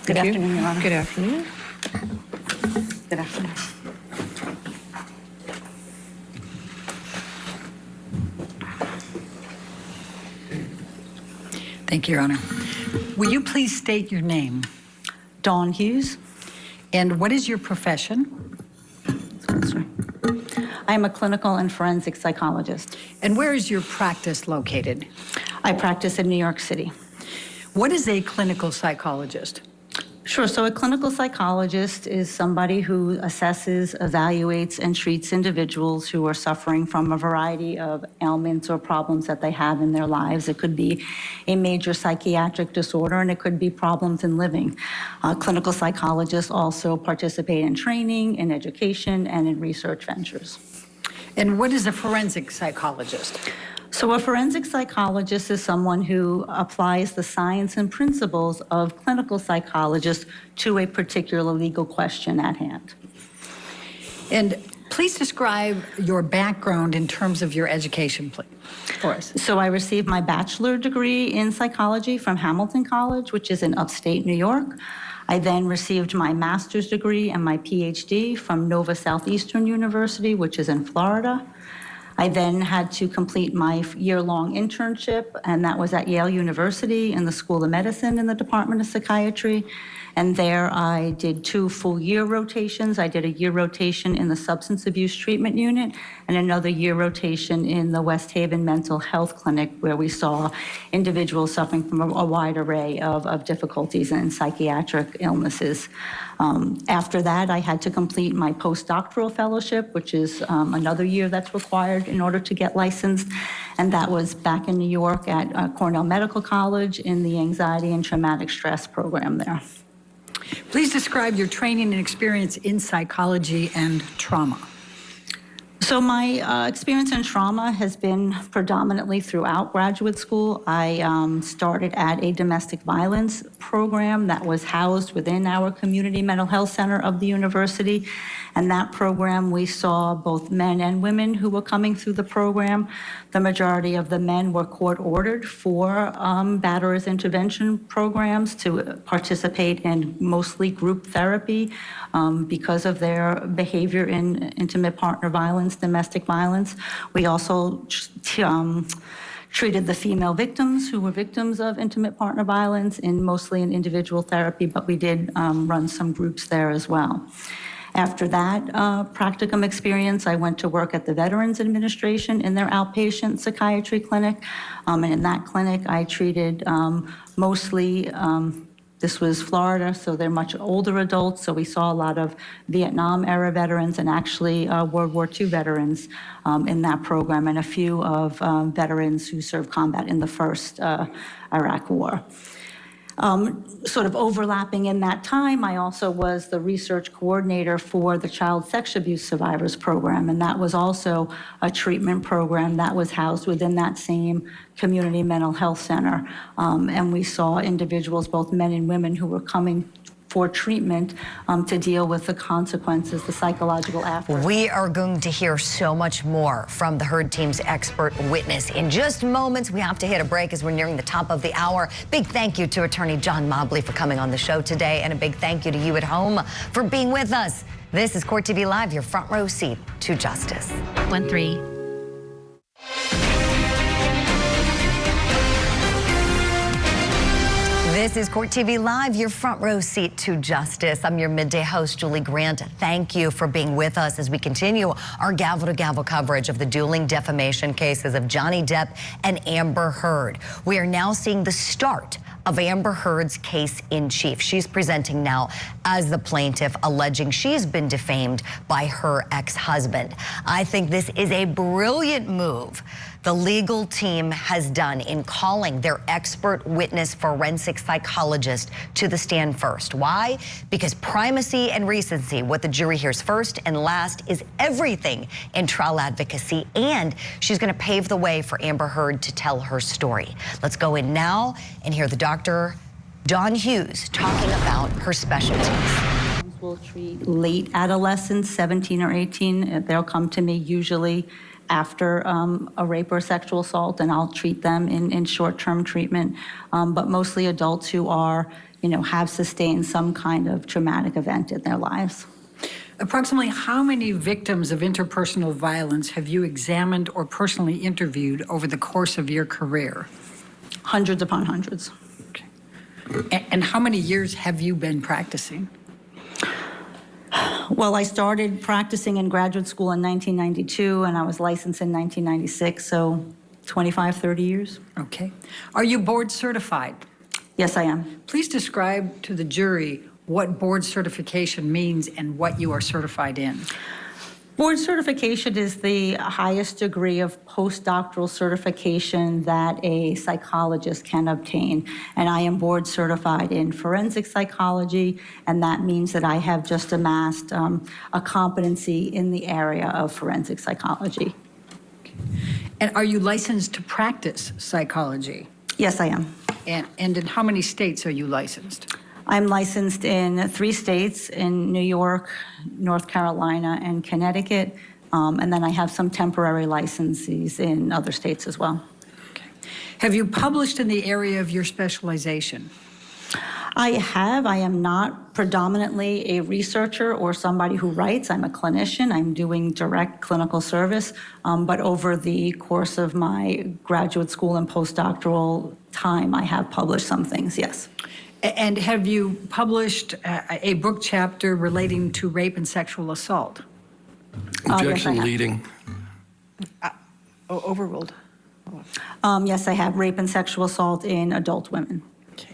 Good afternoon, Your Honor. Good afternoon. Good afternoon. Thank you, Your Honor. Will you please state your name? Dawn Hughes. And what is your profession? I am a clinical and forensic psychologist. And where is your practice located? I practice in New York City. What is a clinical psychologist? Sure. So a clinical psychologist is somebody who assesses, evaluates, and treats individuals who are suffering from a variety of ailments or problems that they have in their lives. It could be a major psychiatric disorder, and it could be problems in living. Clinical psychologists also participate in training, in education, and in research ventures. And what is a forensic psychologist? So a forensic psychologist is someone who applies the science and principles of clinical psychologists to a particular legal question at hand. And please describe your background in terms of your education, please, for us. So I received my bachelor degree in psychology from Hamilton College, which is in upstate New York. I then received my master's degree and my PhD from Nova Southeastern University, which is in Florida. I then had to complete my year-long internship, and that was at Yale University in the School of Medicine in the Department of Psychiatry. And there I did 2 full-year rotations. I did a year rotation in the Substance Abuse Treatment Unit and another year rotation in the West Haven Mental Health Clinic, where we saw individuals suffering from a wide array of difficulties and psychiatric illnesses. After that, I had to complete my postdoctoral fellowship, which is another year that's required in order to get licensed. And that was back in New York at Cornell Medical College in the Anxiety and Traumatic Stress program there. Please describe your training and experience in psychology and trauma. So my experience in trauma has been predominantly throughout graduate school. I started at a domestic violence program that was housed within our community mental health center of the university. And that program, we saw both men and women who were coming through the program. The majority of the men were court-ordered for batterers intervention programs to participate in mostly group therapy because of their behavior in intimate partner violence, domestic violence. We also treated the female victims who were victims of intimate partner violence mostly in individual therapy, but we did run some groups there as well. After that practicum experience, I went to work at the Veterans Administration in their outpatient psychiatry clinic. And in that clinic, I treated mostly, this was Florida, so they're much older adults. So we saw a lot of Vietnam-era veterans and actually World War II veterans in that program, and a few of veterans who served combat in the first Iraq War. Sort of overlapping in that time, I also was the research coordinator for the Child Sex Abuse Survivors Program, and that was also a treatment program that was housed within that same community mental health center. And we saw individuals, both men and women, who were coming for treatment to deal with the consequences, the psychological after. We are going to hear so much more from the Heard team's expert witness. In just moments, we have to hit a break as we're nearing the top of the hour. Big thank you to attorney John Mobley for coming on the show today, and a big thank you to you at home for being with us. This is Court TV Live, your front row seat to justice. 1-3. This is Court TV Live, your front row seat to justice. I'm your midday host, Julie Grant. Thank you for being with us as we continue our gavel-to-gavel coverage of the dueling defamation cases of Johnny Depp and Amber Heard. We are now seeing the start of Amber Heard's case in chief. She's presenting now as the plaintiff, alleging she's been defamed by her ex-husband. I think this is a brilliant move the legal team has done in calling their expert witness forensic psychologist to the stand first. Why? Because primacy and recency, what the jury hears first and last, is everything in trial advocacy, and she's going to pave the way for Amber Heard to tell her story. Let's go in now and hear the Dr. Dawn Hughes talking about her specialties. We'll treat late adolescents, 17 or 18. They'll come to me usually after a rape or sexual assault, and I'll treat them in short-term treatment, but mostly adults who are, have sustained some kind of traumatic event in their lives. Approximately how many victims of interpersonal violence have you examined or personally interviewed over the course of your career? Hundreds upon hundreds. Okay. And how many years have you been practicing? Well, I started practicing in graduate school in 1992, and I was licensed in 1996, so 25, 30 years. Okay. Are you board certified? Yes, I am. Please describe to the jury what board certification means and what you are certified in. Board certification is the highest degree of postdoctoral certification that a psychologist can obtain. And I am board certified in forensic psychology, and that means that I have just amassed a competency in the area of forensic psychology. And are you licensed to practice psychology? Yes, I am. And in how many states are you licensed? I'm licensed in 3 states, in New York, North Carolina, and Connecticut. And then I have some temporary licenses in other states as well. Okay. Have you published in the area of your specialization? I have. I am not predominantly a researcher or somebody who writes. I'm a clinician. I'm doing direct clinical service. But over the course of my graduate school and postdoctoral time, I have published some things, yes. And have you published a book chapter relating to rape and sexual assault? Objection leading. Overruled. Yes, I have rape and sexual assault in adult women.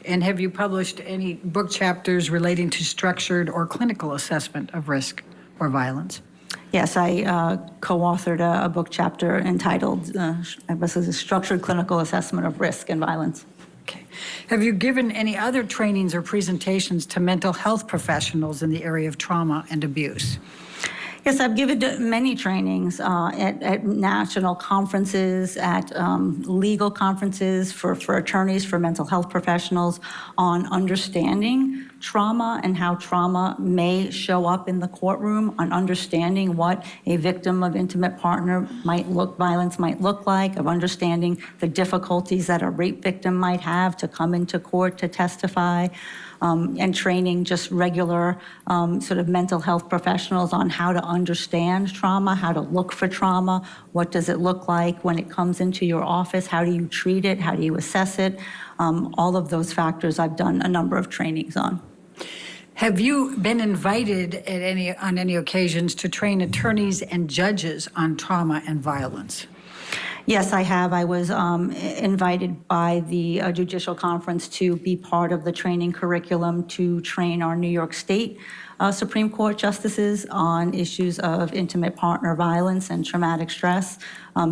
And have you published any book chapters relating to structured or clinical assessment of risk or violence? Yes, I co-authored a book chapter entitled, I guess it's a Structured Clinical Assessment of Risk and Violence. Okay. Have you given any other trainings or presentations to mental health professionals in the area of trauma and abuse? Yes, I've given many trainings at national conferences, at legal conferences for attorneys, for mental health professionals on understanding trauma and how trauma may show up in the courtroom, on understanding what a victim of intimate partner violence might look like, of understanding the difficulties that a rape victim might have to come into court to testify. And training just regular sort of mental health professionals on how to understand trauma, how to look for trauma, what does it look like when it comes into your office, how do you treat it, how do you assess it, all of those factors I've done a number of trainings on. Have you been invited on any occasions to train attorneys and judges on trauma and violence? Yes, I have. I was invited by the Judicial Conference to be part of the training curriculum to train our New York State Supreme Court justices on issues of intimate partner violence and traumatic stress.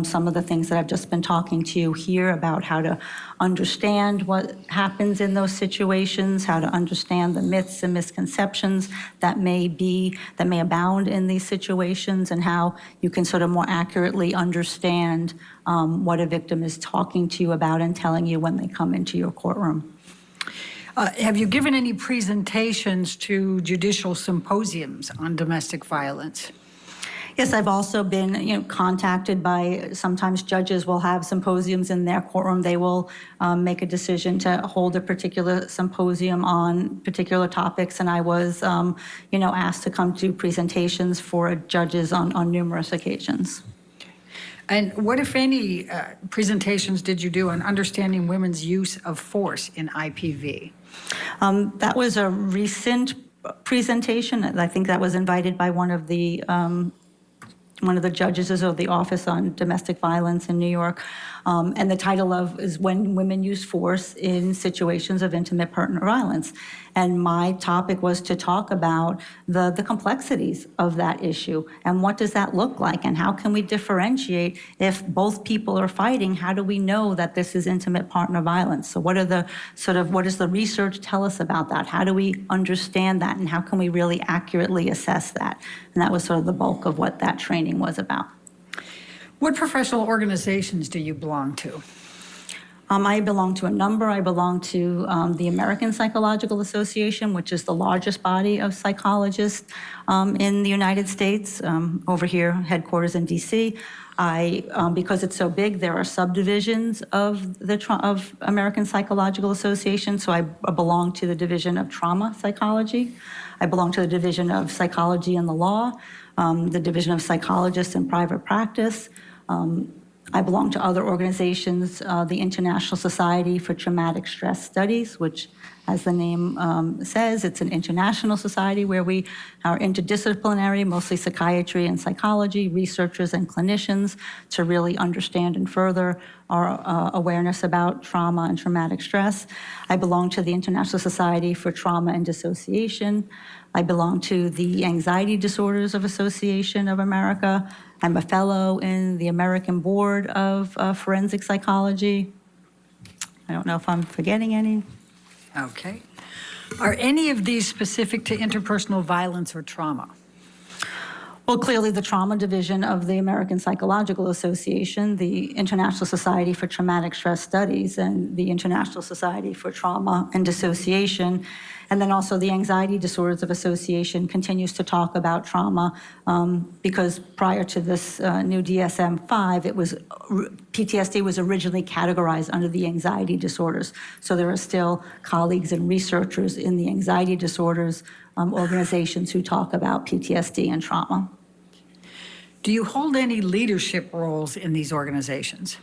Some of the things that I've just been talking to you here about how to understand what happens in those situations, how to understand the myths and misconceptions that may abound in these situations, and how you can sort of more accurately understand what a victim is talking to you about and telling you when they come into your courtroom. Have you given any presentations to judicial symposiums on domestic violence? Yes, I've also been, contacted by, sometimes judges will have symposiums in their courtroom. They will make a decision to hold a particular symposium on particular topics, and I was, asked to come to presentations for judges on numerous occasions. And what, if any, presentations did you do on understanding women's use of force in IPV? That was a recent presentation. I think that was invited by one of the judges of the Office on Domestic Violence in New York. And the title is When Women Use Force in Situations of Intimate Partner Violence. And my topic was to talk about the complexities of that issue and what does that look like and how can we differentiate if both people are fighting, how do we know that this is intimate partner violence? So what does the research tell us about that? How do we understand that and how can we really accurately assess that? And that was sort of the bulk of what that training was about. What professional organizations do you belong to? I belong to a number. I belong to the American Psychological Association, which is the largest body of psychologists in the United States, over here, headquarters in DC. Because it's so big, there are subdivisions of of American Psychological Association, so I belong to the Division of Trauma Psychology. I belong to the Division of Psychology and the Law, the Division of Psychologists in Private Practice. I belong to other organizations, the International Society for Traumatic Stress Studies, which, as the name says, it's an international society where we are interdisciplinary, mostly psychiatry and psychology, researchers and clinicians, to really understand and further our awareness about trauma and traumatic stress. I belong to the International Society for Trauma and Dissociation. I belong to the Anxiety Disorders of Association of America. I'm a fellow in the American Board of Forensic Psychology. I don't know if I'm forgetting any. Okay. Are any of these specific to interpersonal violence or trauma? Well, clearly the trauma division of the American Psychological Association, the International Society for Traumatic Stress Studies, and the International Society for Trauma and Dissociation, and then also the Anxiety Disorders of Association continues to talk about trauma because prior to this new DSM-5, PTSD was originally categorized under the anxiety disorders. So there are still colleagues and researchers in the anxiety disorders organizations who talk about PTSD and trauma. Do you hold any leadership roles in these organizations?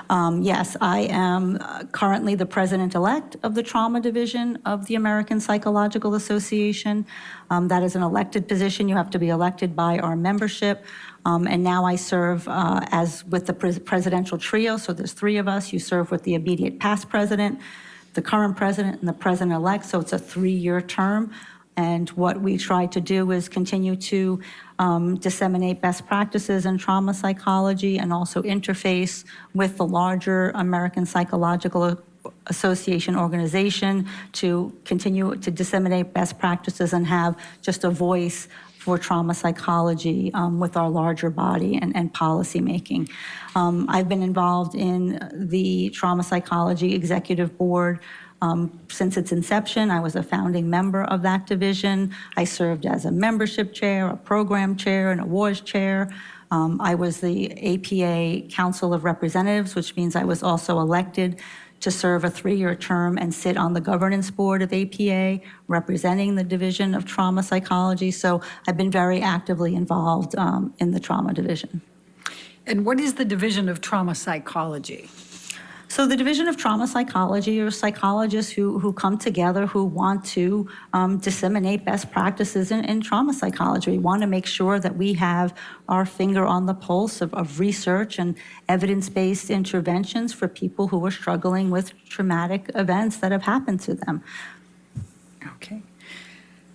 Yes, I am currently the president-elect of the Trauma Division of the American Psychological Association. That is an elected position. You have to be elected by our membership. And now I serve as with the presidential trio. So there's three of us. You serve with the immediate past president, the current president, and the president-elect. So it's a 3-year term. And what we try to do is continue to disseminate best practices in trauma psychology and also interface with the larger American Psychological Association organization to continue to disseminate best practices and have just a voice for trauma psychology with our larger body and policy making. I've been involved in the Trauma Psychology Executive Board since its inception. I was a founding member of that division. I served as a membership chair, a program chair, an awards chair. I was the APA Council of Representatives, which means I was also elected to serve a 3-year term and sit on the governance board of APA, representing the Division of Trauma Psychology. So I've been very actively involved in the trauma division. And what is the Division of Trauma Psychology? So the Division of Trauma Psychology are psychologists who come together who want to disseminate best practices in trauma psychology. We want to make sure that we have our finger on the pulse of research and evidence-based interventions for people who are struggling with traumatic events that have happened to them. Okay.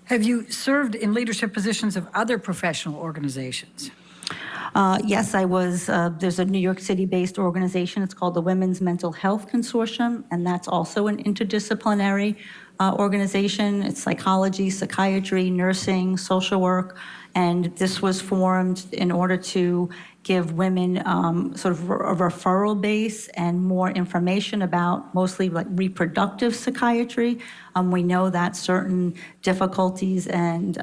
Have you served in leadership positions of other professional organizations? Yes, I was. There's a New York City-based organization. It's called the Women's Mental Health Consortium, and that's also an interdisciplinary organization. It's psychology, psychiatry, nursing, social work, and this was formed in order to give women sort of a referral base and more information about mostly like reproductive psychiatry. We know that certain difficulties and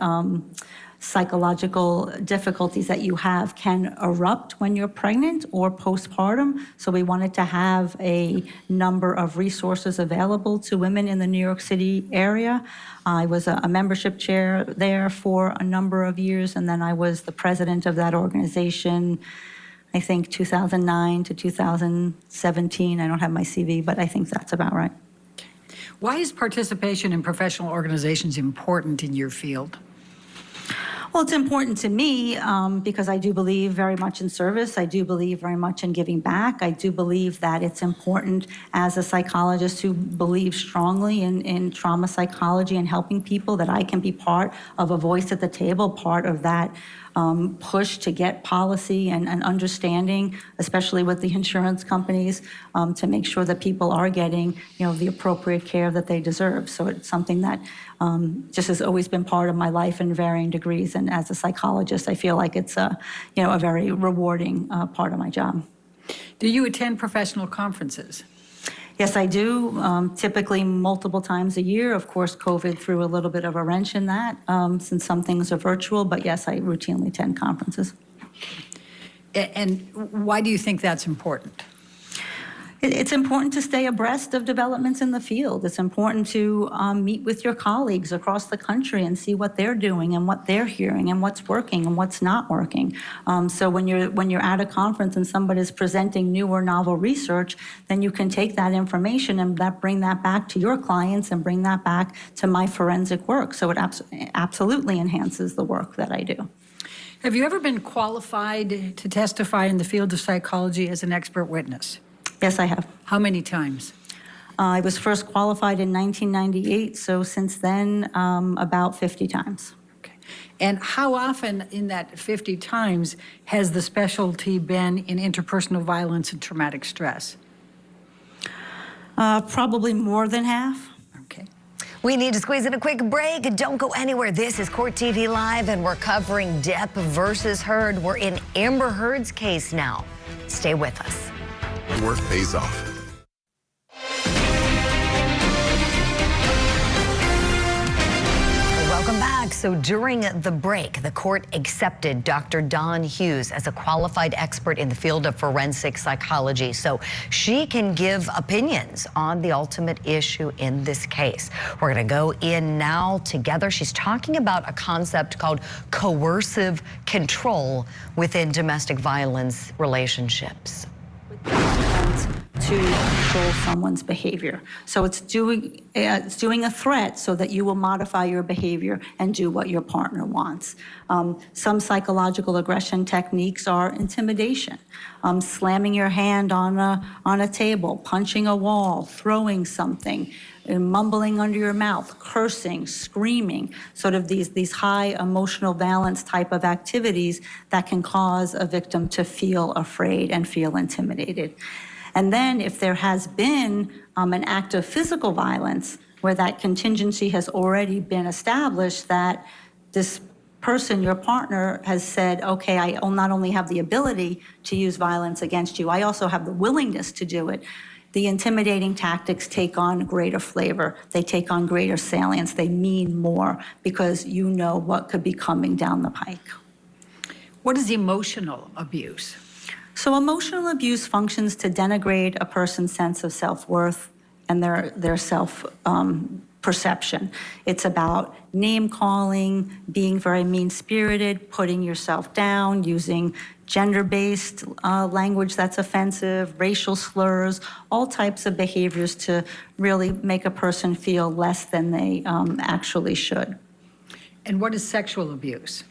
psychological difficulties that you have can erupt when you're pregnant or postpartum. So we wanted to have a number of resources available to women in the New York City area. I was a membership chair there for a number of years, and then I was the president of that organization, I think 2009 to 2017. I don't have my CV, but I think that's about right. Why is participation in professional organizations important in your field? Well, it's important to me because I do believe very much in service. I do believe very much in giving back. I do believe that it's important as a psychologist who believes strongly in trauma psychology and helping people that I can be part of a voice at the table, part of that push to get policy and understanding, especially with the insurance companies, to make sure that people are getting, the appropriate care that they deserve. So it's something that just has always been part of my life in varying degrees. And as a psychologist, I feel like it's a very rewarding part of my job. Do you attend professional conferences? Yes, I do, typically multiple times a year. Of course, COVID threw a little bit of a wrench in that, since some things are virtual, but yes, I routinely attend conferences. And why do you think that's important? It's important to stay abreast of developments in the field. It's important to meet with your colleagues across the country and see what they're doing and what they're hearing and what's working and what's not working. So when you're at a conference and somebody's presenting new or novel research, then you can take that information and bring that back to your clients and bring that back to my forensic work. So it absolutely enhances the work that I do. Have you ever been qualified to testify in the field of psychology as an expert witness? Yes, I have. How many times? I was first qualified in 1998, so since then, about 50 times. Okay. And how often in that 50 times has the specialty been in interpersonal violence and traumatic stress? Probably more than half. Okay. We need to squeeze in a quick break. Don't go anywhere. This is Court TV Live, and we're covering Depp versus Heard. We're in Amber Heard's case now. Stay with us. Work pays off. Welcome back. So during the break, the court accepted Dr. Dawn Hughes as a qualified expert in the field of forensic psychology, so she can give opinions on the ultimate issue in this case. We're going to go in now together. She's talking about a concept called coercive control within domestic violence relationships. To control someone's behavior. So it's doing a threat so that you will modify your behavior and do what your partner wants. Some psychological aggression techniques are intimidation, slamming your hand on a table, punching a wall, throwing something, mumbling under your mouth, cursing, screaming, sort of these high emotional valence type of activities that can cause a victim to feel afraid and feel intimidated. And then if there has been an act of physical violence where that contingency has already been established, that this person, your partner, has said, okay, I not only have the ability to use violence against you, I also have the willingness to do it. The intimidating tactics take on greater flavor. They take on greater salience. They mean more because you know what could be coming down the pike. What is emotional abuse? So emotional abuse functions to denigrate a person's sense of self-worth and their self-perception. It's about name-calling, being very mean-spirited, putting yourself down, using gender-based language that's offensive, racial slurs, all types of behaviors to really make a person feel less than they actually should. And what is sexual abuse?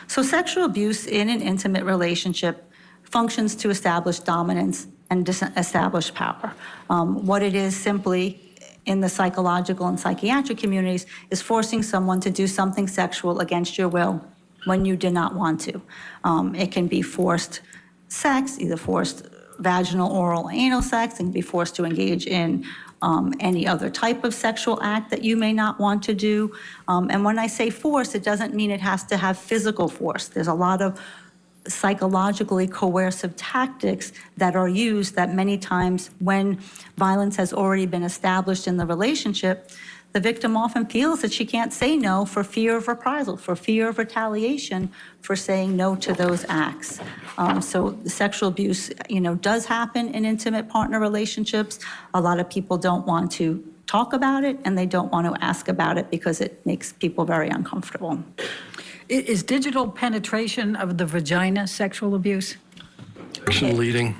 So sexual abuse in an intimate relationship functions to establish dominance and establish power. What it is simply in the psychological and psychiatric communities is forcing someone to do something sexual against your will when you did not want to. It can be forced sex, either forced vaginal, oral, anal sex. It can be forced to engage in any other type of sexual act that you may not want to do. And when I say force, it doesn't mean it has to have physical force. There's a lot of psychologically coercive tactics that are used that many times when violence has already been established in the relationship, the victim often feels that she can't say no for fear of reprisal, for fear of retaliation, for saying no to those acts. So sexual abuse, does happen in intimate partner relationships. A lot of people don't want to talk about it and they don't want to ask about it because it makes people very uncomfortable. Is digital penetration of the vagina sexual abuse? Action leading.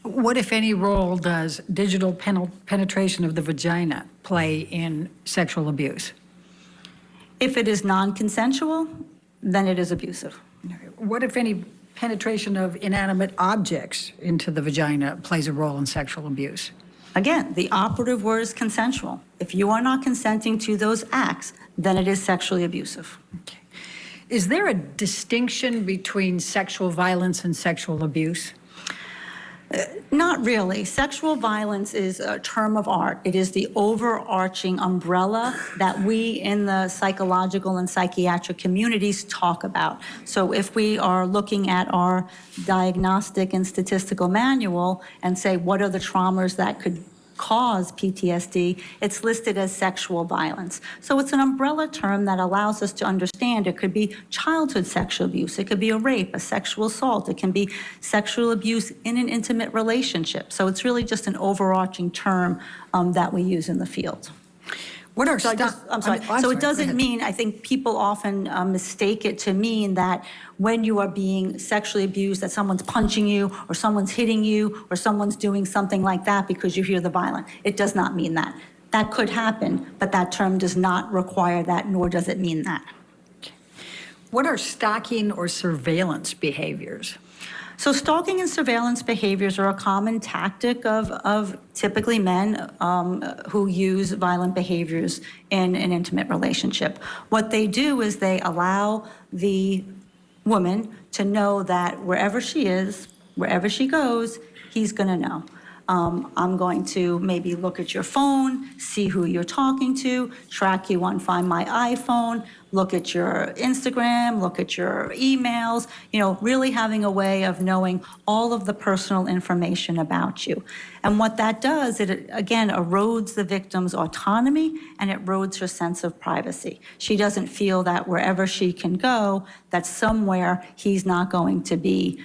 What, if any, role does digital penetration of the vagina play in sexual abuse? If it is non-consensual, then it is abusive. What, if any, penetration of inanimate objects into the vagina plays a role in sexual abuse? Again, the operative word is consensual. If you are not consenting to those acts, then it is sexually abusive. Okay. Is there a distinction between sexual violence and sexual abuse? Not really. Sexual violence is a term of art. It is the overarching umbrella that we in the psychological and psychiatric communities talk about. So if we are looking at our diagnostic and statistical manual and say, what are the traumas that could cause PTSD, it's listed as sexual violence. So it's an umbrella term that allows us to understand it could be childhood sexual abuse, it could be a rape, a sexual assault, it can be sexual abuse in an intimate relationship. So it's really just an overarching term that we use in the field. What are So I'm sorry. So it doesn't mean, I think people often mistake it to mean that when you are being sexually abused, that someone's punching you or someone's hitting you or someone's doing something like that because you hear the violence. It does not mean that. That could happen, but that term does not require that, nor does it mean that. What are stalking or surveillance behaviors? So stalking and surveillance behaviors are a common tactic of typically men who use violent behaviors in an intimate relationship. What they do is they allow the woman to know that wherever she is, wherever she goes, he's going to know. I'm going to maybe look at your phone, see who you're talking to, track you on Find My iPhone, look at your Instagram, look at your emails, you know, really having a way of knowing all of the personal information about you. And what that does, it again erodes the victim's autonomy and it erodes her sense of privacy. She doesn't feel that wherever she can go, that somewhere he's not going to be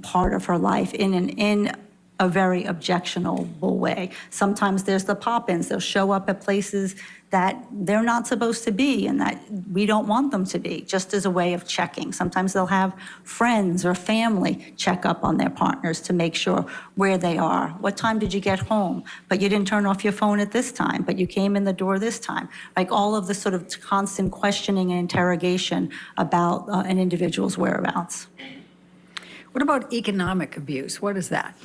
part of her life in a very objectionable way. Sometimes there's the pop-ins. They'll show up at places that they're not supposed to be and that we don't want them to be, just as a way of checking. Sometimes they'll have friends or family check up on their partners to make sure where they are. What time did you get home? But you didn't turn off your phone at this time, but you came in the door this time. Like all of the sort of constant questioning and interrogation about an individual's whereabouts. What about economic abuse? What is that?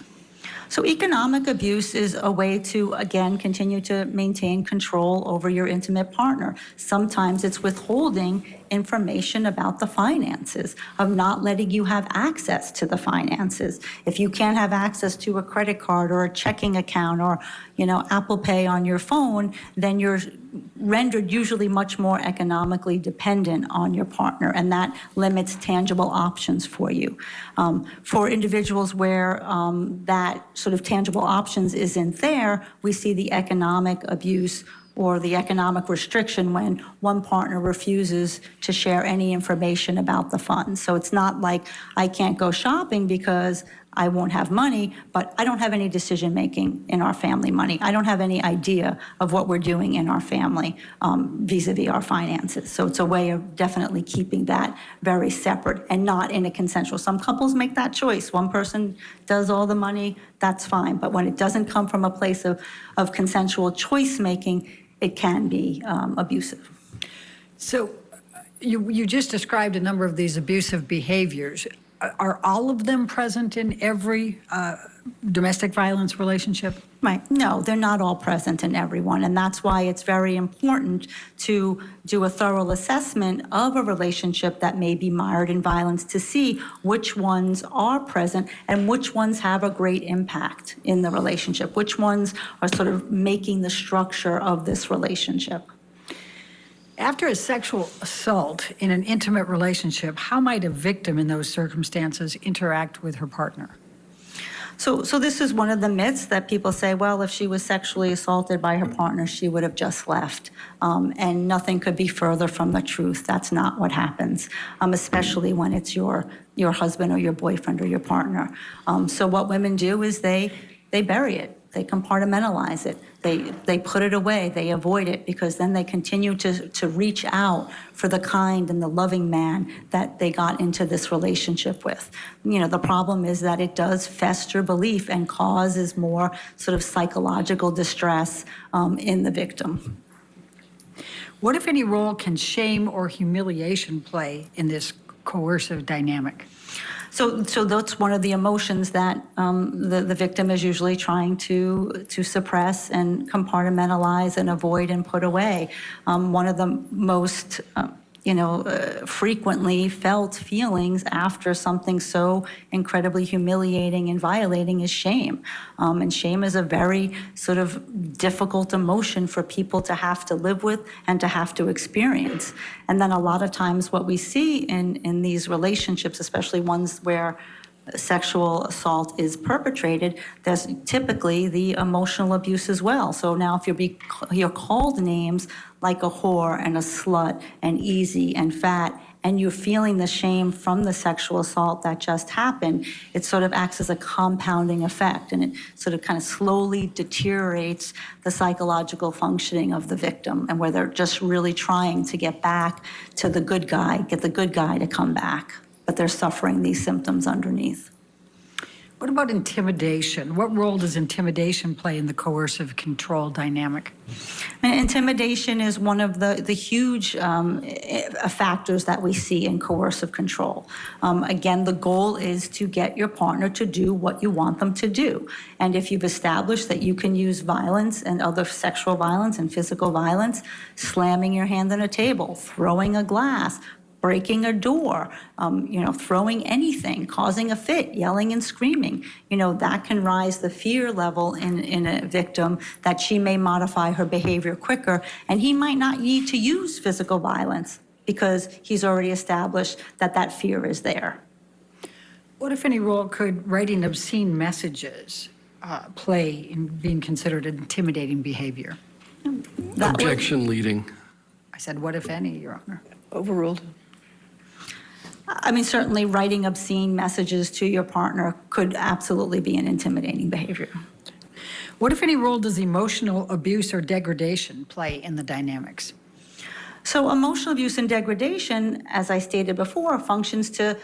So economic abuse is a way to, again, continue to maintain control over your intimate partner. Sometimes it's withholding information about the finances, of not letting you have access to the finances. If you can't have access to a credit card or a checking account or, you know, Apple Pay on your phone, then you're rendered usually much more economically dependent on your partner, and that limits tangible options for you. For individuals where that sort of tangible options isn't there, we see the economic abuse or the economic restriction when one partner refuses to share any information about the funds. So it's not like I can't go shopping because I won't have money, but I don't have any decision-making in our family money. I don't have any idea of what we're doing in our family vis-a-vis our finances. So it's a way of definitely keeping that very separate and not in a consensual. Some couples make that choice. One person does all the money, that's fine. But when it doesn't come from a place of consensual choice-making, it can be abusive. So you just described a number of these abusive behaviors. Are all of them present in every domestic violence relationship? Right. No, they're not all present in everyone, and that's why it's very important to do a thorough assessment of a relationship that may be mired in violence to see which ones are present and which ones have a great impact in the relationship, which ones are sort of making the structure of this relationship. After a sexual assault in an intimate relationship, how might a victim in those circumstances interact with her partner? So this is one of the myths that people say, well, if she was sexually assaulted by her partner, she would have just left. And nothing could be further from the truth. That's not what happens, especially when it's your husband or your boyfriend or your partner. So what women do is they bury it. They compartmentalize it. They put it away. They avoid it because then they continue to reach out for the kind and the loving man that they got into this relationship with. You know, the problem is that it does fester belief and causes more sort of psychological distress in the victim. What, if any, role can shame or humiliation play in this coercive dynamic? So that's one of the emotions that the victim is usually trying to suppress and compartmentalize and avoid and put away. One of the most frequently felt feelings after something so incredibly humiliating and violating is shame. And shame is a very sort of difficult emotion for people to have to live with and to have to experience. And then a lot of times what we see in these relationships, especially ones where sexual assault is perpetrated, there's typically the emotional abuse as well. So now if you're called names like a whore and a slut and easy and fat, and you're feeling the shame from the sexual assault that just happened, it sort of acts as a compounding effect, and it sort of kind of slowly deteriorates the psychological functioning of the victim, and where they're just really trying to get back to the good guy, get the good guy to come back, but they're suffering these symptoms underneath. What about intimidation? What role does intimidation play in the coercive control dynamic? And intimidation is one of the huge factors that we see in coercive control. Again, the goal is to get your partner to do what you want them to do. And if you've established that you can use violence and other sexual violence and physical violence, slamming your hand on a table, throwing a glass, breaking a door, throwing anything, causing a fit, yelling and screaming, that can rise the fear level in a victim that she may modify her behavior quicker, and he might not need to use physical violence because he's already established that that fear is there. What, if any, role could writing obscene messages play in being considered intimidating behavior? Objection leading. I said, what, if any, Your Honor? Overruled. I mean, certainly writing obscene messages to your partner could absolutely be an intimidating behavior. What, if any, role does emotional abuse or degradation play in the dynamics? So emotional abuse and degradation, as I stated before, functions to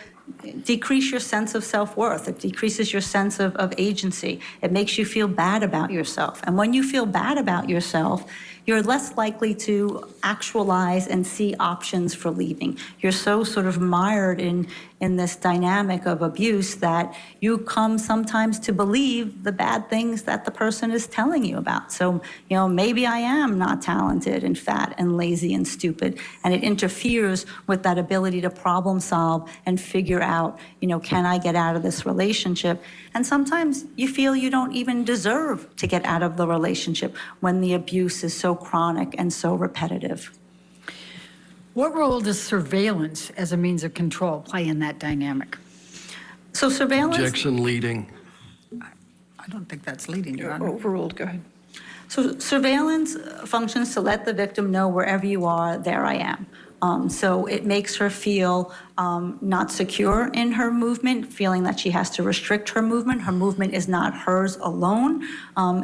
decrease your sense of self-worth. It decreases your sense of agency. It makes you feel bad about yourself. And when you feel bad about yourself, you're less likely to actualize and see options for leaving. You're so sort of mired in this dynamic of abuse that you come sometimes to believe the bad things that the person is telling you about. So, maybe I am not talented and fat and lazy and stupid, and it interferes with that ability to problem solve and figure out, can I get out of this relationship? And sometimes you feel you don't even deserve to get out of the relationship when the abuse is so chronic and so repetitive. What role does surveillance as a means of control play in that dynamic? So surveillance. Objection leading. I don't think that's leading, Your Honor. Overruled. Go ahead. So surveillance functions to let the victim know wherever you are, there I am. So it makes her feel not secure in her movement, feeling that she has to restrict her movement. Her movement is not hers alone.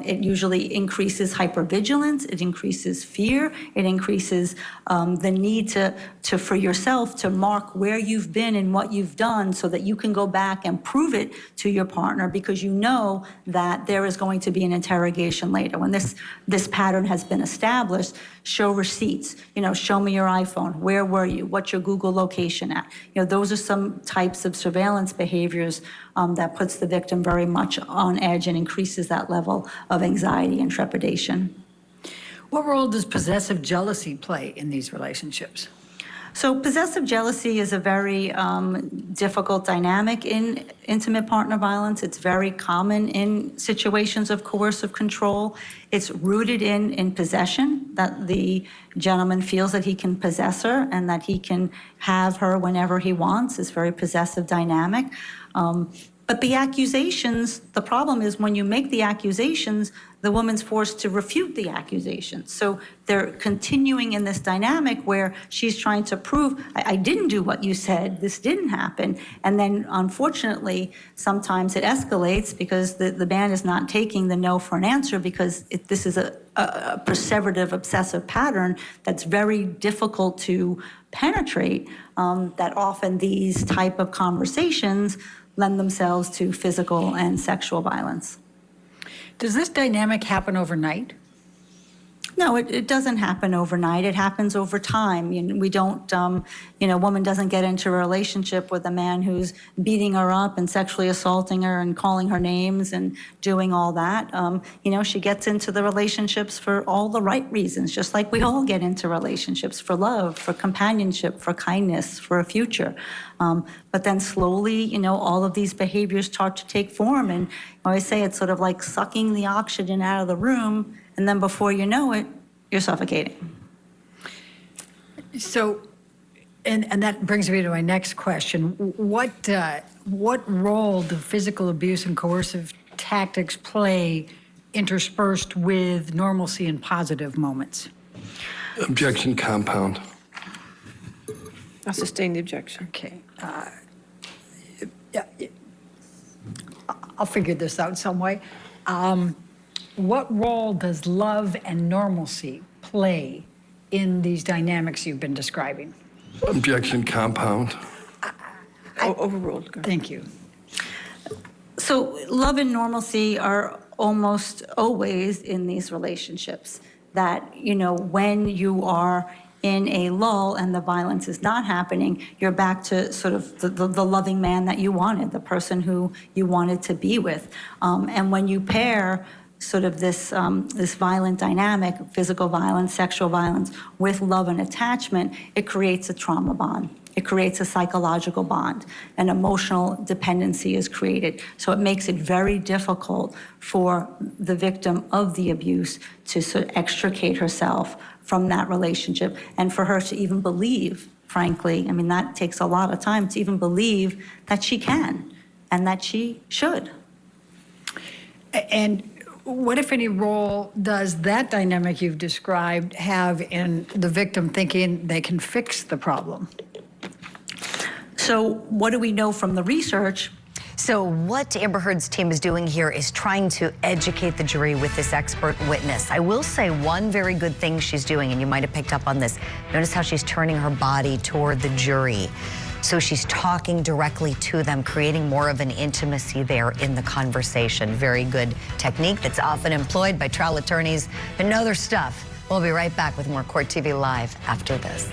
It usually increases hypervigilance. It increases fear. It increases the need for yourself to mark where you've been and what you've done so that you can go back and prove it to your partner, because you know that there is going to be an interrogation later. When this pattern has been established, show receipts, show me your iPhone. Where were you? What's your Google location at? Those are some types of surveillance behaviors that puts the victim very much on edge and increases that level of anxiety and trepidation. What role does possessive jealousy play in these relationships? So possessive jealousy is a very difficult dynamic in intimate partner violence. It's very common in situations of coercive control. It's rooted in possession, that the gentleman feels that he can possess her and that he can have her whenever he wants. It's very possessive dynamic. But the accusations, the problem is when you make the accusations, the woman's forced to refute the accusations. So they're continuing in this dynamic where she's trying to prove, I didn't do what you said, this didn't happen. And then unfortunately, sometimes it escalates because the man is not taking the no for an answer, because this is a perseverative, obsessive pattern that's very difficult to penetrate, that often these type of conversations lend themselves to physical and sexual violence. Does this dynamic happen overnight? No, it doesn't happen overnight. It happens over time. We don't, a woman doesn't get into a relationship with a man who's beating her up and sexually assaulting her and calling her names and doing all that. She gets into the relationships for all the right reasons, just like we all get into relationships, for love, for companionship, for kindness, for a future. But then slowly, all of these behaviors start to take form. And I always say it's sort of like sucking the oxygen out of the room, and then before you know it, you're suffocating. So And that brings me to my next question. What role do physical abuse and coercive tactics play interspersed with normalcy and positive moments? Objection compound. I'll sustain the objection. Okay. Yeah, I'll figure this out some way. What role does love and normalcy play in these dynamics you've been describing? Objection compound. Overruled. Go ahead. Thank you. So love and normalcy are almost always in these relationships. That, you know, when you are in a lull and the violence is not happening, you're back to sort of the loving man that you wanted, the person who you wanted to be with. And when you pair sort of this violent dynamic, physical violence, sexual violence, with love and attachment, it creates a trauma bond. It creates a psychological bond. An emotional dependency is created. So it makes it very difficult for the victim of the abuse to sort of extricate herself from that relationship, and for her to even believe, frankly, I mean, that takes a lot of time to even believe that she can and that she should. And what, if any, role does that dynamic you've described have in the victim thinking they can fix the problem? So what do we know from the research? So what Amber Heard's team is doing here is trying to educate the jury with this expert witness. I will say one very good thing she's doing, and you might have picked up on this. Notice how she's turning her body toward the jury. So she's talking directly to them, creating more of an intimacy there in the conversation. Very good technique that's often employed by trial attorneys who know their stuff. We'll be right back with more Court TV Live after this.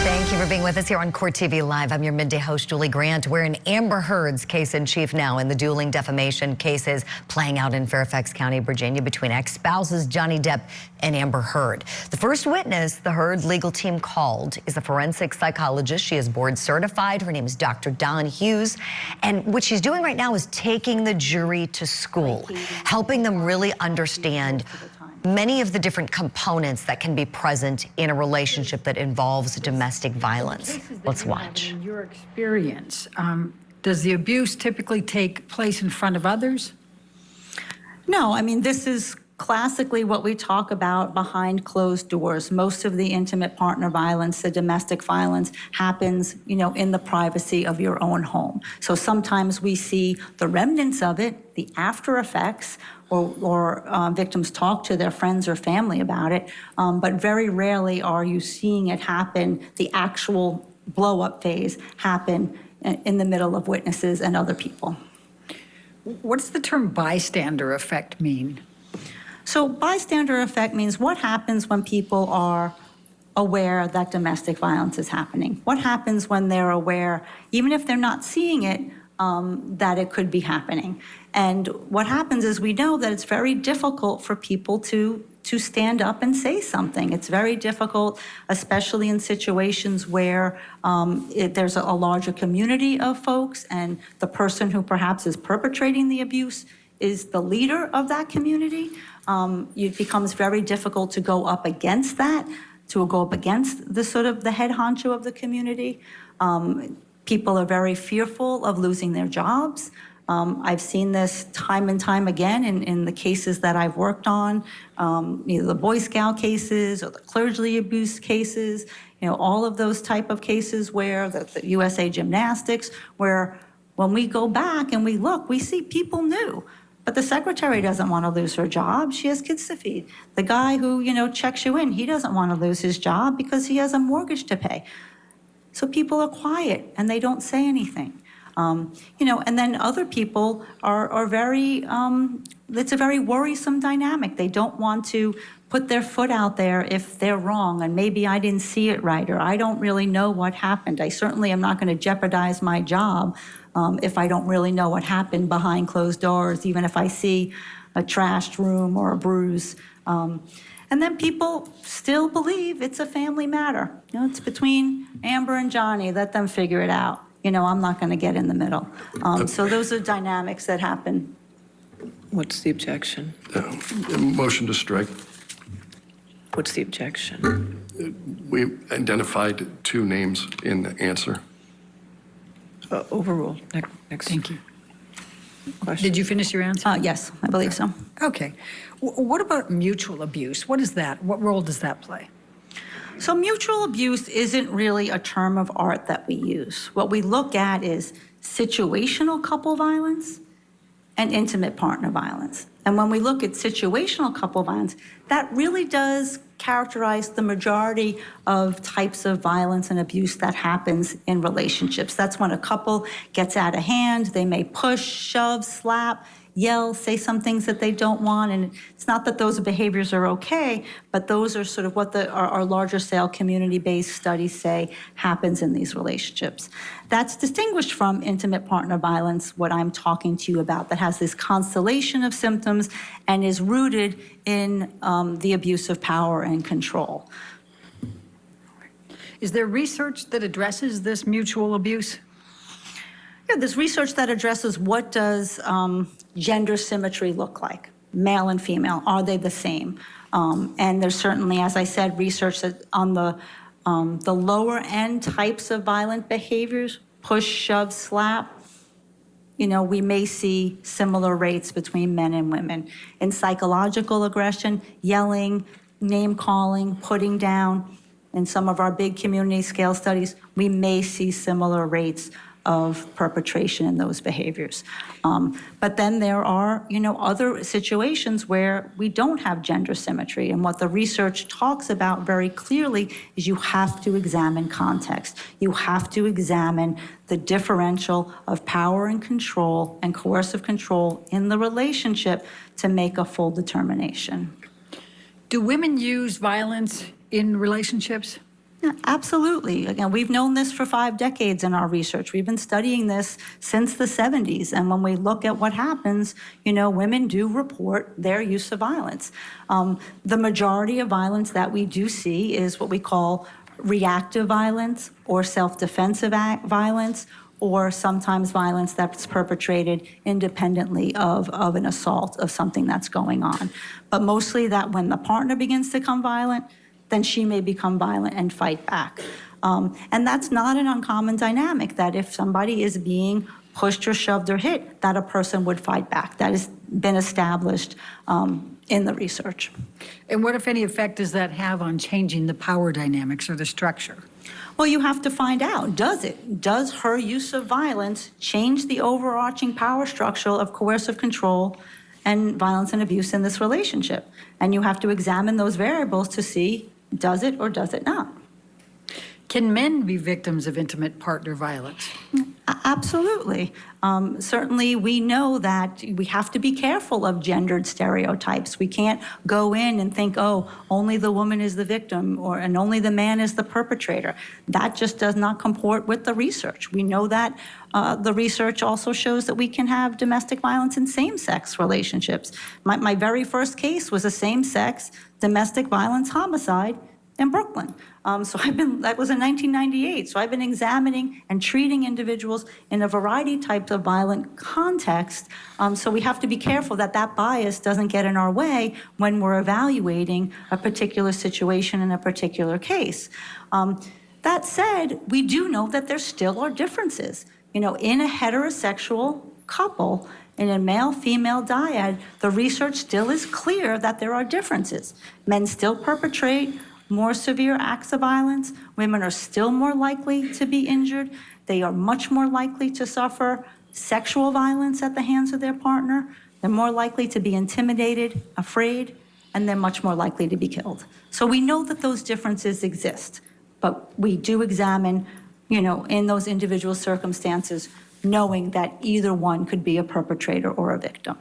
Thank you for being with us here on Court TV Live. I'm your midday host, Julie Grant. We're in Amber Heard's case in chief now in the dueling defamation cases playing out in Fairfax County, Virginia, between ex-spouses Johnny Depp and Amber Heard. The first witness the Heard legal team called is a forensic psychologist. She is board certified. Her name is Dr. Dawn Hughes. And what she's doing right now is taking the jury to school, helping them really understand many of the different components that can be present in a relationship that involves domestic violence. Let's watch. In your experience, does the abuse typically take place in front of others? No, I mean, this is classically what we talk about behind closed doors. Most of the intimate partner violence, the domestic violence, happens, you know, in the privacy of your own home. So sometimes we see the remnants of it, the after effects, or victims talk to their friends or family about it, but very rarely are you seeing it happen, the actual blow-up phase happen in the middle of witnesses and other people. What does the term bystander effect mean? So bystander effect means what happens when people are aware that domestic violence is happening? What happens when they're aware, even if they're not seeing it, that it could be happening? And what happens is we know that it's very difficult for people to stand up and say something. It's very difficult, especially in situations where there's a larger community of folks and the person who perhaps is perpetrating the abuse is the leader of that community. It becomes very difficult to go up against that, to go up against the sort of the head honcho of the community. People are very fearful of losing their jobs. I've seen this time and time again in the cases that I've worked on, either the Boy Scout cases or the clergy abuse cases, you know, all of those type of cases where the USA Gymnastics, where when we go back and we look, we see people knew. But the secretary doesn't want to lose her job. She has kids to feed. The guy who, you know, checks you in, he doesn't want to lose his job because he has a mortgage to pay. So people are quiet and they don't say anything. You know, and then other people are very, it's a very worrisome dynamic. They don't want to put their foot out there if they're wrong, and maybe I didn't see it right, or I don't really know what happened. I certainly am not going to jeopardize my job if I don't really know what happened behind closed doors, even if I see a trashed room or a bruise. And then people still believe it's a family matter. You know, it's between Amber and Johnny. Let them figure it out. You know, I'm not going to get in the middle. So those are dynamics that happen. What's the objection? Motion to strike. What's the objection? We identified two names in the answer. Overruled. Next. Thank you. Question. Did you finish your answer? Yes, I believe so. Okay. What about mutual abuse? What is that? What role does that play? So mutual abuse isn't really a term of art that we use. What we look at is situational couple violence and intimate partner violence. And when we look at situational couple violence, that really does characterize the majority of types of violence and abuse that happens in relationships. That's when a couple gets out of hand, they may push, shove, slap, yell, say some things that they don't want. And it's not that those behaviors are okay, but those are sort of what our larger scale community-based studies say happens in these relationships. That's distinguished from intimate partner violence, what I'm talking to you about, that has this constellation of symptoms and is rooted in the abuse of power and control. Is there research that addresses this mutual abuse? Yeah, there's research that addresses what does gender symmetry look like, male and female, are they the same? And there's certainly, as I said, research that on the lower end types of violent behaviors, push, shove, slap, you know, we may see similar rates between men and women. In psychological aggression, yelling, name calling, putting down, in some of our big community scale studies, we may see similar rates of perpetration in those behaviors. But then there are, you know, other situations where we don't have gender symmetry. And what the research talks about very clearly is you have to examine context. You have to examine the differential of power and control and coercive control in the relationship to make a full determination. Do women use violence in relationships? Yeah, absolutely. Again, we've known this for 5 decades in our research. We've been studying this since the 70s. And when we look at what happens, you know, women do report their use of violence. The majority of violence that we do see is what we call reactive violence or self-defensive violence, or sometimes violence that's perpetrated independently of an assault, of something that's going on. But mostly that when the partner begins to become violent, then she may become violent and fight back. And that's not an uncommon dynamic, that if somebody is being pushed or shoved or hit, that a person would fight back. That has been established in the research. And what, if any, effect does that have on changing the power dynamics or the structure? Well, you have to find out, does it? Does her use of violence change the overarching power structure of coercive control and violence and abuse in this relationship? And you have to examine those variables to see, does it or does it not? Can men be victims of intimate partner violence? Absolutely. Certainly, we know that we have to be careful of gendered stereotypes. We can't go in and think, oh, only the woman is the victim and only the man is the perpetrator. That just does not comport with the research. We know that the research also shows that we can have domestic violence in same-sex relationships. My very first case was a same-sex domestic violence homicide in Brooklyn. That was in 1998. So I've been examining and treating individuals in a variety of types of violent contexts. So we have to be careful that that bias doesn't get in our way when we're evaluating a particular situation in a particular case. That said, we do know that there still are differences. You know, in a heterosexual couple, in a male-female dyad, the research still is clear that there are differences. Men still perpetrate more severe acts of violence. Women are still more likely to be injured. They are much more likely to suffer sexual violence at the hands of their partner. They're more likely to be intimidated, afraid, and they're much more likely to be killed. So we know that those differences exist, but we do examine, you know, in those individual circumstances, knowing that either one could be a perpetrator or a victim.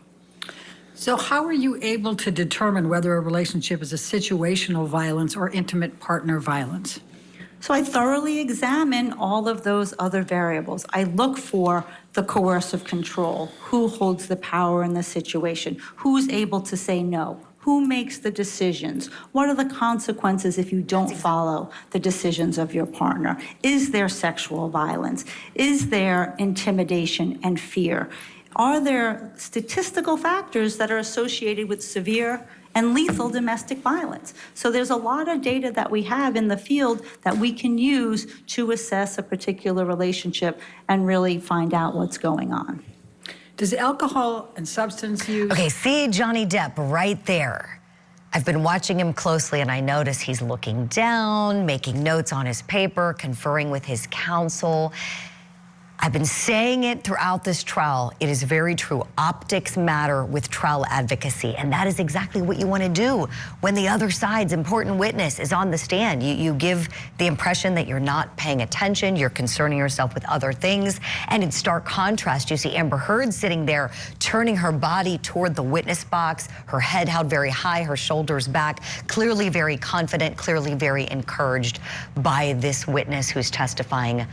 So how are you able to determine whether a relationship is a situational violence or intimate partner violence? So I thoroughly examine all of those other variables. I look for the coercive control, who holds the power in the situation, who's able to say no, who makes the decisions, what are the consequences if you don't follow the decisions of your partner, is there sexual violence, is there intimidation and fear? Are there statistical factors that are associated with severe and lethal domestic violence? So there's a lot of data that we have in the field that we can use to assess a particular relationship and really find out what's going on. Does alcohol and substance use... Okay, see Johnny Depp right there. I've been watching him closely and I notice he's looking down, making notes on his paper, conferring with his counsel. I've been saying it throughout this trial. It is very true. Optics matter with trial advocacy, and that is exactly what you want to do when the other side's important witness is on the stand. You give the impression that you're not paying attention, you're concerning yourself with other things, and in stark contrast, you see Amber Heard sitting there, turning her body toward the witness box, her head held very high, her shoulders back, clearly very confident, clearly very encouraged by this witness who's testifying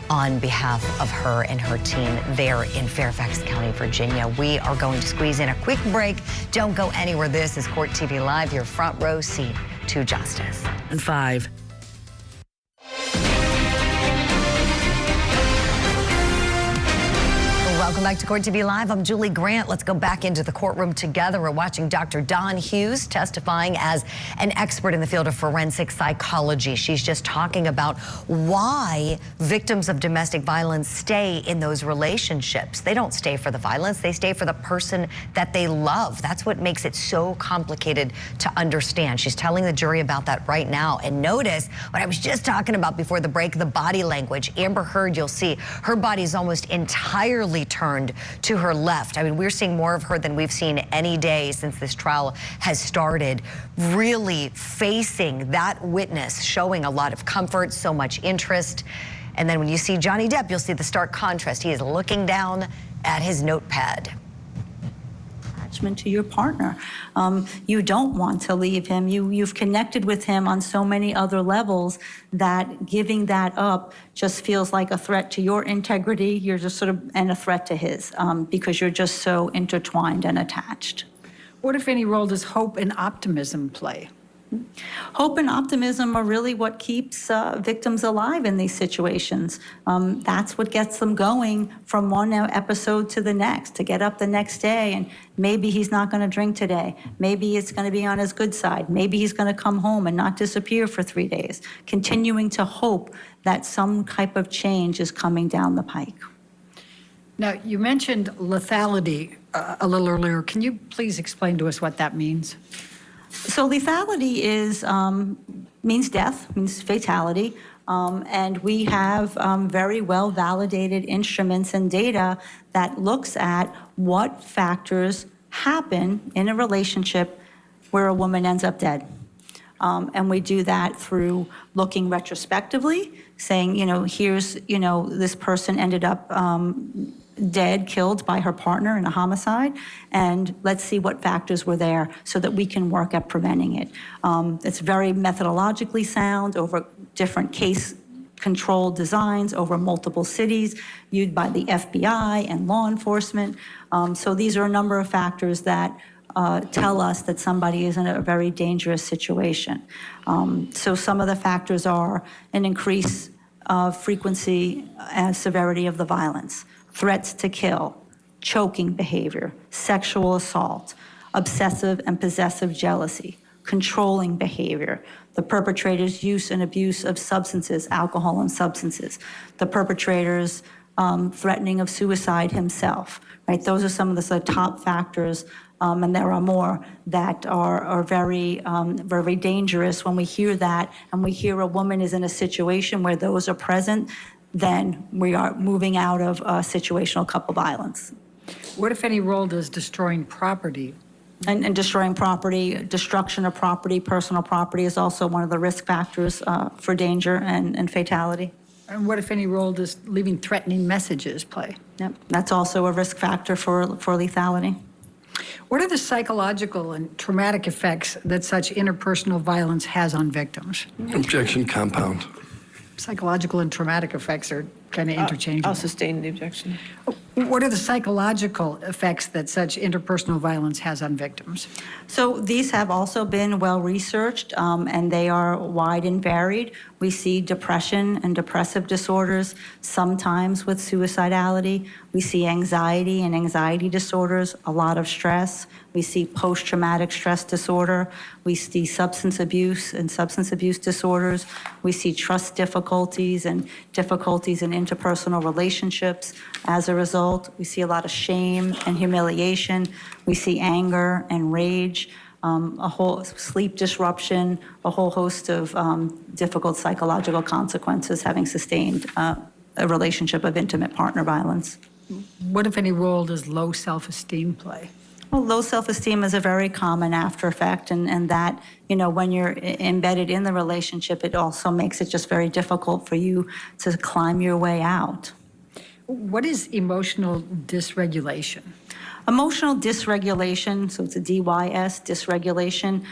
on behalf of her and her team there in Fairfax County, Virginia. We are going to squeeze in a quick break. Don't go anywhere. This is Court TV Live, your front row seat to justice. And 5. Welcome back to Court TV Live. I'm Julie Grant. Let's go back into the courtroom together. We're watching Dr. Dawn Hughes testifying as an expert in the field of forensic psychology. She's just talking about why victims of domestic violence stay in those relationships. They don't stay for the violence. They stay for the person that they love. That's what makes it so complicated to understand. She's telling the jury about that right now. And notice what I was just talking about before the break, the body language. Amber Heard, you'll see, her body is almost entirely turned to her left. I mean, we're seeing more of her than we've seen any day since this trial has started, really facing that witness, showing a lot of comfort, so much interest. And then when you see Johnny Depp, you'll see the stark contrast. He is looking down at his notepad. To your partner. You don't want to leave him. You've connected with him on so many other levels that giving that up just feels like a threat to your integrity. You're just sort of, and a threat to his, because you're just so intertwined and attached. What, if any, role does hope and optimism play? Hope and optimism are really what keeps victims alive in these situations. That's what gets them going from one episode to the next, to get up the next day and maybe he's not going to drink today. Maybe it's going to be on his good side. Maybe he's going to come home and not disappear for 3 days. Continuing to hope that some type of change is coming down the pike. Now, you mentioned lethality a little earlier. Can you please explain to us what that means? So lethality is, means death, means fatality, and we have very well validated instruments and data that looks at what factors happen in a relationship where a woman ends up dead. And we do that through looking retrospectively, saying, here's, this person ended up dead, killed by her partner in a homicide, and let's see what factors were there so that we can work at preventing it. It's very methodologically sound over different case control designs over multiple cities used by the FBI and law enforcement. So these are a number of factors that tell us that somebody is in a very dangerous situation. So some of the factors are an increase of frequency and severity of the violence, threats to kill, choking behavior, sexual assault, obsessive and possessive jealousy, controlling behavior, the perpetrator's use and abuse of substances, alcohol and substances, the perpetrator's threatening of suicide himself, right? Those are some of the top factors, and there are more that are very, very dangerous. When we hear that and we hear a woman is in a situation where those are present, then we are moving out of situational couple violence. What, if any, role does destroying property? And destroying property, destruction of property, personal property is also one of the risk factors for danger and fatality. And what, if any, role does leaving threatening messages play? Yep, that's also a risk factor for lethality. What are the psychological and traumatic effects that such interpersonal violence has on victims? Objection compound. Psychological and traumatic effects are kind of interchangeable. I'll sustain the objection. What are the psychological effects that such interpersonal violence has on victims? So these have also been well researched, and they are wide and varied. We see depression and depressive disorders, sometimes with suicidality. We see anxiety and anxiety disorders, a lot of stress. We see post-traumatic stress disorder. We see substance abuse and substance abuse disorders. We see trust difficulties and difficulties in interpersonal relationships. As a result, we see a lot of shame and humiliation. We see anger and rage, a whole sleep disruption, a whole host of difficult psychological consequences having sustained a relationship of intimate partner violence. What, if any, role does low self-esteem play? Well, low self-esteem is a very common after effect, and that, you know, when you're embedded in the relationship, it also makes it just very difficult for you to climb your way out. What is emotional dysregulation? Emotional dysregulation, so it's a DYS, dysregulation,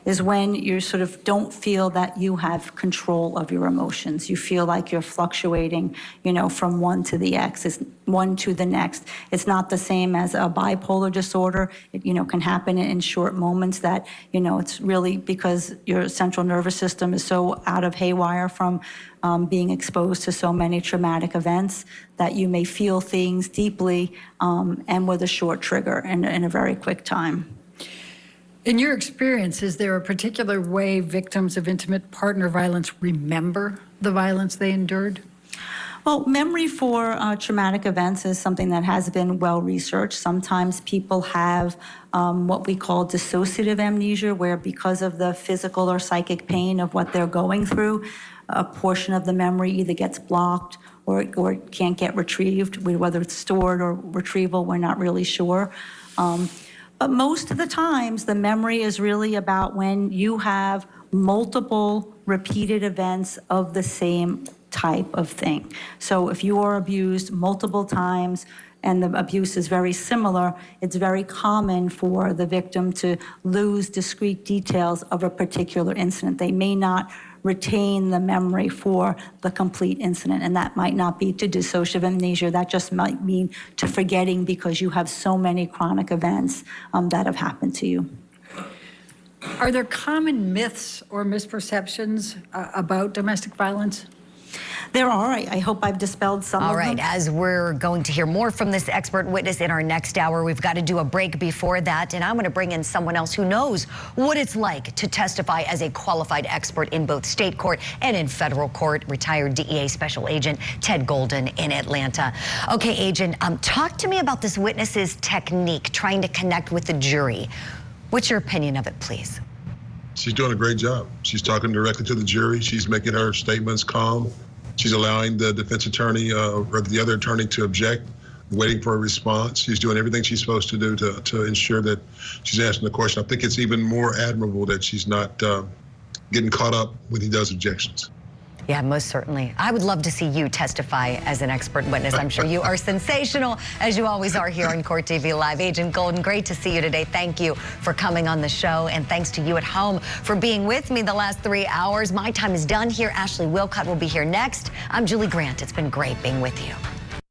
is when you sort of don't feel that you have control of your emotions. You feel like you're fluctuating, you know, from one to the next. It's not the same as a bipolar disorder. It, you know, can happen in short moments that, you know, it's really because your central nervous system is so out of haywire from being exposed to so many traumatic events that you may feel things deeply and with a short trigger and in a very quick time. In your experience, is there a particular way victims of intimate partner violence remember the violence they endured? Well, memory for traumatic events is something that has been well researched. Sometimes people have what we call dissociative amnesia, where because of the physical or psychic pain of what they're going through, a portion of the memory either gets blocked or can't get retrieved. Whether it's stored or retrieval, we're not really sure. But most of the times, the memory is really about when you have multiple repeated events of the same type of thing. So if you are abused multiple times and the abuse is very similar, it's very common for the victim to lose discrete details of a particular incident. They may not retain the memory for the complete incident, and that might not be to dissociative amnesia. That just might mean to forgetting because you have so many chronic events that have happened to you. Are there common myths or misperceptions about domestic violence? There are. I hope I've dispelled some of them. All right, as we're going to hear more from this expert witness in our next hour, we've got to do a break before that, and I'm going to bring in someone else who knows what it's like to testify as a qualified expert in both state court and in federal court, retired DEA Special Agent Ted Golden in Atlanta. Okay, Agent, talk to me about this witness's technique, trying to connect with the jury. What's your opinion of it, please? She's doing a great job. She's talking directly to the jury. She's making her statements calm. She's allowing the defense attorney or the other attorney to object, waiting for a response. She's doing everything she's supposed to do to ensure that she's answering the question. I think it's even more admirable that she's not getting caught up when he does objections. Yeah, most certainly. I would love to see you testify as an expert witness. I'm sure you are sensational, as you always are here on Court TV Live. Agent Golden, great to see you today. Thank you for coming on the show, and thanks to you at home for being with me the last 3 hours. My time is done here. Ashley Wilcott will be here next. I'm Julie Grant. It's been great being with you.